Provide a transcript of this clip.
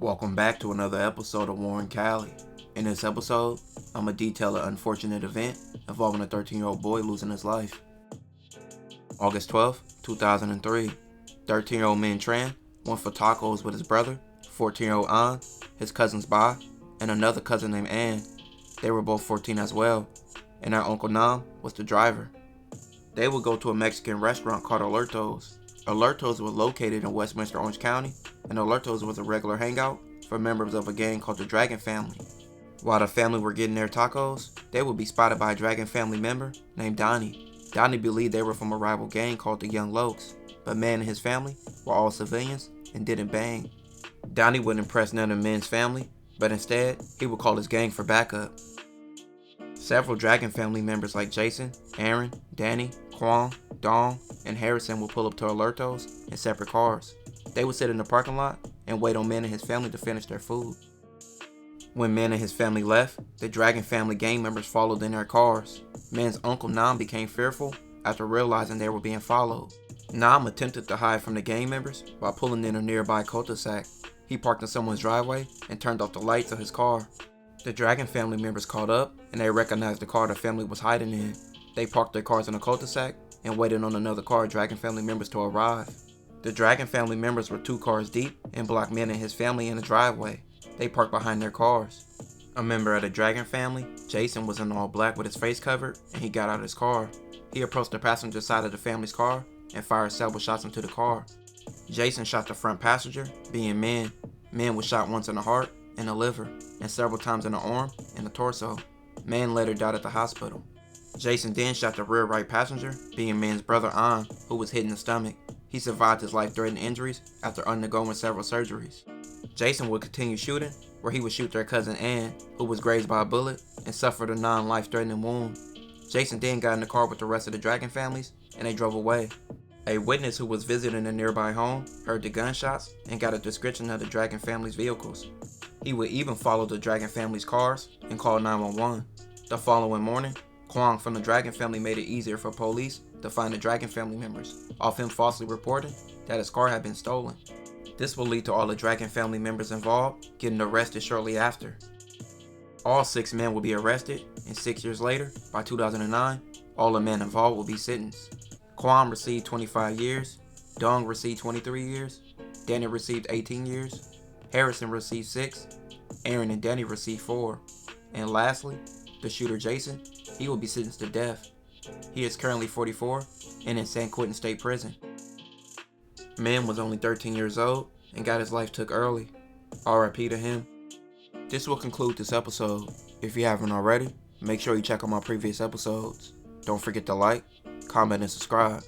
Welcome back to another episode of Warren Cali. In this episode, I'm going to detail an unfortunate event involving a 13-year-old boy losing his life. August 12, 2003, 13-year-old Minh Tran went for tacos with his brother, 14-year-old An, his cousins Ba, and another cousin named Ann. They were both 14 as well, and their Uncle Nam was the driver. They would go to a Mexican restaurant called Alertos. Alertos was located in Westminster, Orange County, and Alertos was a regular hangout for members of a gang called the Dragon Family. While the family were getting their tacos, they would be spotted by a Dragon Family member named Donnie. Donnie believed they were from a rival gang called the Young Lokes, but Minh and his family were all civilians and didn't bang. Donnie wouldn't impress none of Minh's family, but instead, he would call his gang for backup. Several Dragon Family members like Jason, Aaron, Danny, Kwong, Dong, and Harrison would pull up to Alertos in separate cars. They would sit in the parking lot and wait on Minh and his family to finish their food. When Minh and his family left, the Dragon Family gang members followed in their cars. Minh's uncle Nam became fearful after realizing they were being followed. Nam attempted to hide from the gang members by pulling in a nearby cul-de-sac. He parked in someone's driveway and turned off the lights of his car. The Dragon Family members caught up and they recognized the car the family was hiding in. They parked their cars in a cul-de-sac and waited on another car of Dragon Family members to arrive. The Dragon Family members were 2 cars deep and blocked Minh and his family in the driveway. They parked behind their cars. A member of the Dragon Family, Jason, was in all black with his face covered, and he got out of his car. He approached the passenger side of the family's car and fired several shots into the car. Jason shot the front passenger, being Minh. Minh was shot once in the heart and the liver, and several times in the arm and the torso. Minh later died at the hospital. Jason then shot the rear right passenger, being Minh's brother An, who was hit in the stomach. He survived his life-threatening injuries after undergoing several surgeries. Jason would continue shooting, where he would shoot their cousin Ann, who was grazed by a bullet and suffered a non-life-threatening wound. Jason then got in the car with the rest of the Dragon families, and they drove away. A witness who was visiting a nearby home heard the gunshots and got a description of the Dragon family's vehicles. He would even follow the Dragon family's cars and call 911. The following morning, Kwong from the Dragon family made it easier for police to find the Dragon family members, off him falsely reporting that his car had been stolen. This will lead to all the Dragon family members involved getting arrested shortly after. All 6 men will be arrested, and 6 years later, by 2009, all the men involved will be sentenced. Kwong received 25 years, Dong received 23 years, Danny received 18 years, Harrison received 6, Aaron and Danny received 4, and lastly, the shooter Jason, he will be sentenced to death. He is currently 44 and in San Quentin State Prison. Minh was only 13 years old and got his life took early. RIP to him. This will conclude this episode. If you haven't already, make sure you check out my previous episodes. Don't forget to like, comment, and subscribe.